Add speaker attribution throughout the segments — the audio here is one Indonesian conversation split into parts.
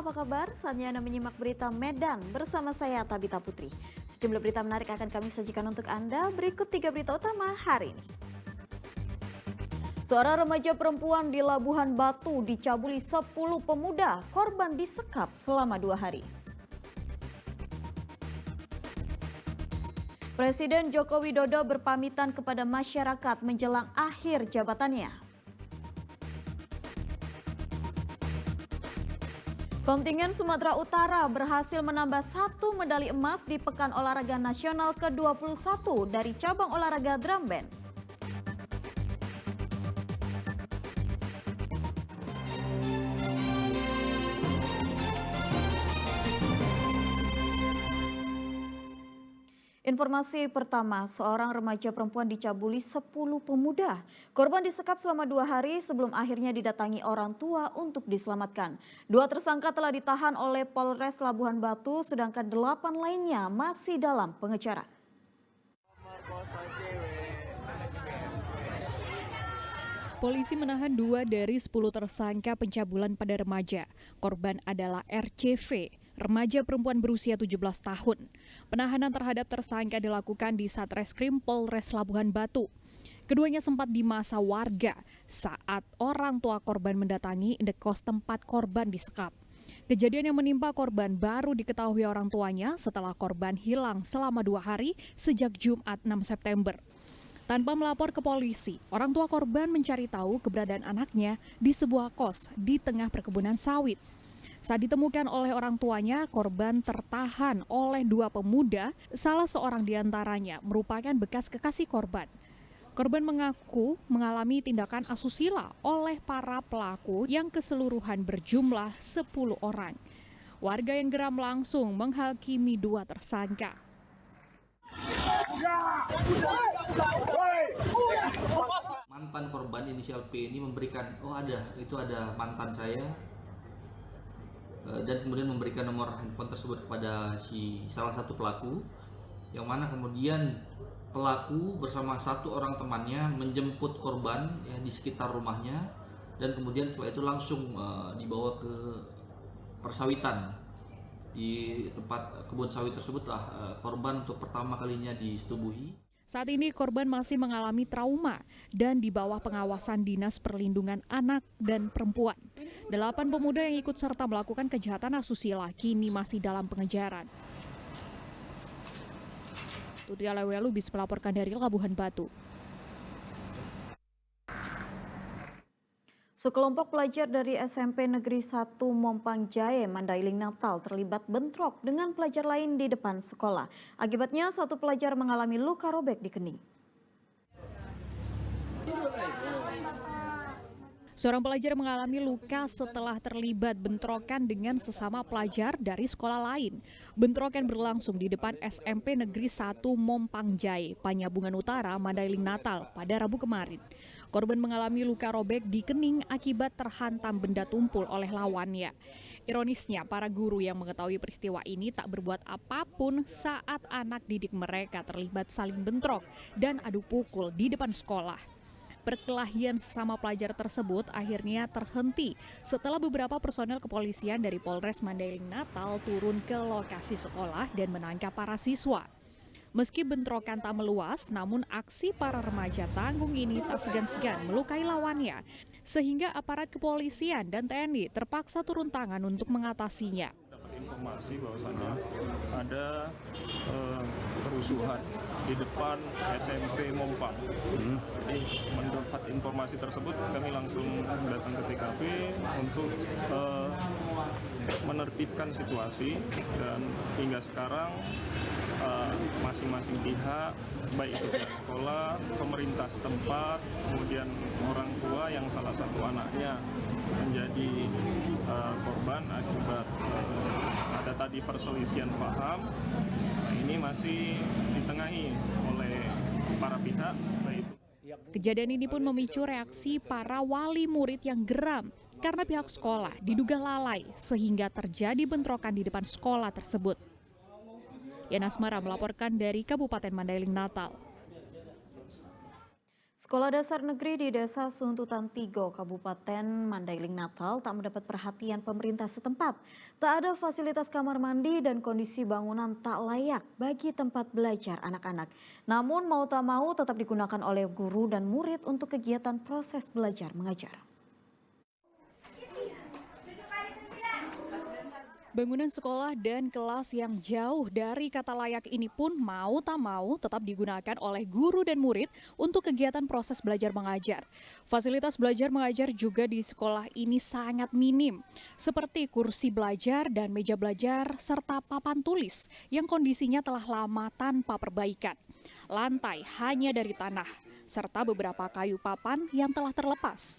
Speaker 1: apa kabar? Saatnya Anda menyimak berita Medan bersama saya Tabita Putri. Sejumlah berita menarik akan kami sajikan untuk Anda. Berikut 3 berita utama hari ini. Seorang remaja perempuan di Labuhan Batu dicabuli 10 pemuda, korban disekap selama 2 hari. Presiden Joko Widodo berpamitan kepada masyarakat menjelang akhir jabatannya. Kontingen Sumatera Utara berhasil menambah 1 medali emas di Pekan Olahraga Nasional ke-21 dari cabang olahraga drum band. Informasi pertama, seorang remaja perempuan dicabuli 10 pemuda. Korban disekap selama 2 hari sebelum akhirnya didatangi orang tua untuk diselamatkan. 2 tersangka telah ditahan oleh Polres Labuhan Batu, sedangkan 8 lainnya masih dalam pengejaran.
Speaker 2: Polisi menahan 2 dari 10 tersangka pencabulan pada remaja. Korban adalah RCV, remaja perempuan berusia 17 tahun. Penahanan terhadap tersangka dilakukan di Satreskrim Polres Labuhan Batu. Keduanya sempat dimasa warga saat orang tua korban mendatangi indekos tempat korban disekap. Kejadian yang menimpa korban baru diketahui orang tuanya setelah korban hilang selama 2 hari sejak Jumat 6 September. Tanpa melapor ke polisi, orang tua korban mencari tahu keberadaan anaknya di sebuah kos di tengah perkebunan sawit. Saat ditemukan oleh orang tuanya, korban tertahan oleh 2 pemuda, salah seorang diantaranya merupakan bekas kekasih korban. Korban mengaku mengalami tindakan asusila oleh para pelaku yang keseluruhan berjumlah 10 orang. Warga yang geram langsung menghakimi 2 tersangka.
Speaker 3: Mantan korban inisial P ini memberikan, itu ada mantan saya, dan kemudian memberikan nomor handphone tersebut kepada salah satu pelaku, yang mana kemudian pelaku bersama 1 orang temannya menjemput korban di sekitar rumahnya, dan kemudian setelah itu langsung dibawa ke persawitan. Di tempat kebun sawit tersebutlah korban untuk pertama kalinya disetubuhi.
Speaker 2: Saat ini korban masih mengalami trauma dan di bawah pengawasan Dinas Perlindungan Anak dan Perempuan. 8 pemuda yang ikut serta melakukan kejahatan asusila kini masih dalam pengejaran. Tuti Alewelubis melaporkan dari Labuhan Batu.
Speaker 1: Sekelompok pelajar dari SMP Negeri 1 Mompang Jaya, Mandailing Natal terlibat bentrok dengan pelajar lain di depan sekolah. Akibatnya 1 pelajar mengalami luka robek di kening.
Speaker 2: Seorang pelajar mengalami luka setelah terlibat bentrokan dengan sesama pelajar dari sekolah lain. Bentrokan berlangsung di depan SMP Negeri 1 Mompang Jaya, Panyabungan Utara, Mandailing Natal pada Rabu kemarin. Korban mengalami luka robek di kening akibat terhantam benda tumpul oleh lawannya. Ironisnya, para guru yang mengetahui peristiwa ini tak berbuat apapun saat anak didik mereka terlibat saling bentrok dan adu pukul di depan sekolah. Perkelahian sesama pelajar tersebut akhirnya terhenti setelah beberapa personel kepolisian dari Polres Mandailing Natal turun ke lokasi sekolah dan menangkap para siswa. Meski bentrokan tak meluas, namun aksi para remaja tanggung ini tak segan-segan melukai lawannya, sehingga aparat kepolisian dan TNI terpaksa turun tangan untuk mengatasinya.
Speaker 4: Dapat informasi bahwasannya ada kerusuhan di depan SMP Mompang. Jadi mendapat informasi tersebut, kami langsung datang ke TKP untuk menertibkan situasi, dan hingga sekarang masing-masing pihak, baik itu pihak sekolah, pemerintah setempat, kemudian orang tua yang salah satu anaknya menjadi korban akibat ada tadi perselisihan paham. Ini masih ditengahi oleh para pihak.
Speaker 2: Kejadian ini pun memicu reaksi para wali murid yang geram karena pihak sekolah diduga lalai sehingga terjadi bentrokan di depan sekolah tersebut. Yana Asmara melaporkan dari Kabupaten Mandailing Natal.
Speaker 1: Sekolah dasar negeri di Desa Suntutan Tigo, Kabupaten Mandailing Natal tak mendapat perhatian pemerintah setempat. Tak ada fasilitas kamar mandi dan kondisi bangunan tak layak bagi tempat belajar anak-anak. Namun mau tak mau tetap digunakan oleh guru dan murid untuk kegiatan proses belajar mengajar.
Speaker 2: Bangunan sekolah dan kelas yang jauh dari kata layak ini pun mau tak mau tetap digunakan oleh guru dan murid untuk kegiatan proses belajar mengajar. Fasilitas belajar mengajar juga di sekolah ini sangat minim, seperti kursi belajar dan meja belajar serta papan tulis yang kondisinya telah lama tanpa perbaikan. Lantai hanya dari tanah, serta beberapa kayu papan yang telah terlepas.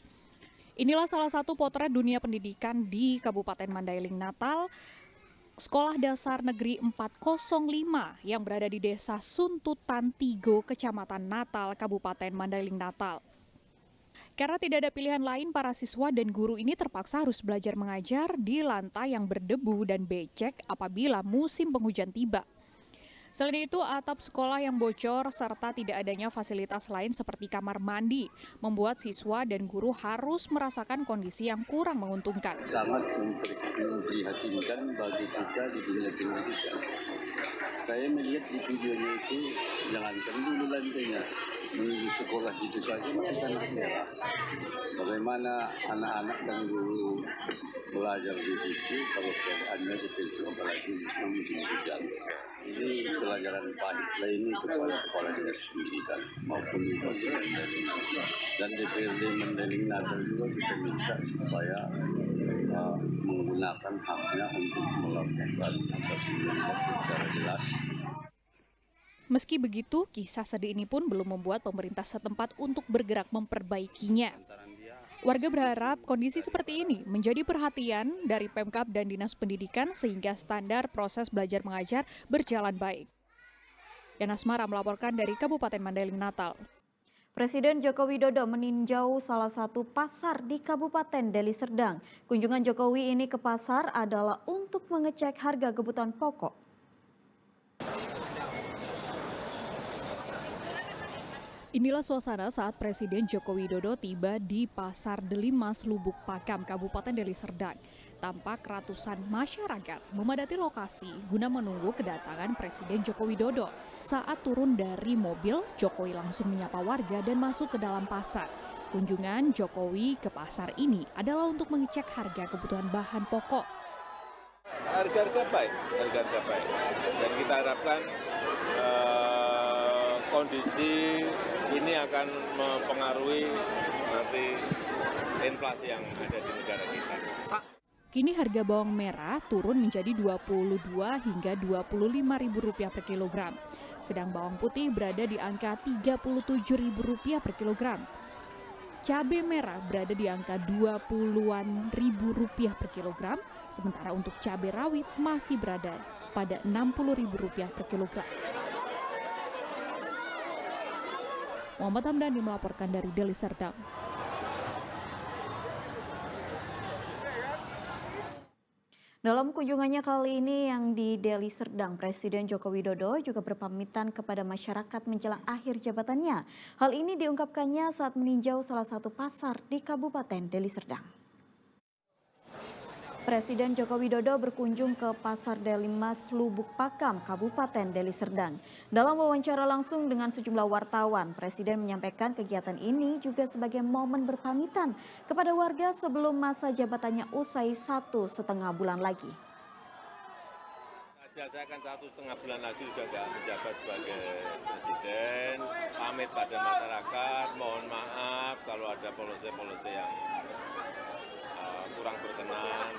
Speaker 2: Inilah salah satu potret dunia pendidikan di Kabupaten Mandailing Natal, Sekolah Dasar Negeri 405 yang berada di Desa Suntutan Tigo, Kecamatan Natal, Kabupaten Mandailing Natal. Karena tidak ada pilihan lain, para siswa dan guru ini terpaksa harus belajar mengajar di lantai yang berdebu dan becek apabila musim penghujan tiba. Selain itu, atap sekolah yang bocor serta tidak adanya fasilitas lain seperti kamar mandi membuat siswa dan guru harus merasakan kondisi yang kurang menguntungkan.
Speaker 5: Sangat memprihatinkan bagi kita di dunia pendidikan. Saya melihat di videonya itu, jangankan dulu lantainya, menuju sekolah itu saja masih sangat merah. Bagaimana anak-anak dan guru belajar di situ kalau keadaannya seperti apalagi musim hujan. Ini pelajaran panik ini kepada kepala dinas pendidikan maupun Bupati Mandailing dan DPRD Mandailing Natal juga bisa minta supaya menggunakan haknya untuk melakukan secara jelas.
Speaker 2: Meski begitu, kisah sedih ini pun belum membuat pemerintah setempat untuk bergerak memperbaikinya. Warga berharap kondisi seperti ini menjadi perhatian dari Pemkab dan Dinas Pendidikan sehingga standar proses belajar mengajar berjalan baik. Yana Asmara melaporkan dari Kabupaten Mandailing Natal.
Speaker 1: Presiden Joko Widodo meninjau salah satu pasar di Kabupaten Deli Serdang. Kunjungan Jokowi ini ke pasar adalah untuk mengecek harga kebutuhan pokok.
Speaker 2: Inilah suasana saat Presiden Joko Widodo tiba di Pasar Delimas, Lubuk Pakam, Kabupaten Deli Serdang. Tampak ratusan masyarakat memadati lokasi guna menunggu kedatangan Presiden Joko Widodo. Saat turun dari mobil, Jokowi langsung menyapa warga dan masuk ke dalam pasar. Kunjungan Jokowi ke pasar ini adalah untuk mengecek harga kebutuhan bahan pokok.
Speaker 6: Harga-harga baik. Dan kita harapkan kondisi ini akan mempengaruhi nanti inflasi yang ada di negara kita.
Speaker 2: Kini harga bawang merah turun menjadi Rp22 hingga Rp25.000 per kilogram. Sedang bawang putih berada di angka Rp37.000 per kilogram. Cabai merah berada di angka Rp20.000 per kilogram, sementara untuk cabai rawit masih berada pada Rp60.000 per kilogram. Muhammad Hamdani melaporkan dari Deli Serdang.
Speaker 1: Dalam kunjungannya kali ini yang di Deli Serdang, Presiden Joko Widodo juga berpamitan kepada masyarakat menjelang akhir jabatannya. Hal ini diungkapkannya saat meninjau salah satu pasar di Kabupaten Deli Serdang. Presiden Joko Widodo berkunjung ke Pasar Delimas, Lubuk Pakam, Kabupaten Deli Serdang. Dalam wawancara langsung dengan sejumlah wartawan, Presiden menyampaikan kegiatan ini juga sebagai momen berpamitan kepada warga sebelum masa jabatannya usai 1,5 bulan lagi.
Speaker 6: Saya akan 1,5 bulan lagi juga nggak menjabat sebagai presiden, pamit pada masyarakat, mohon maaf kalau ada polisi-polisi yang kurang berkenan.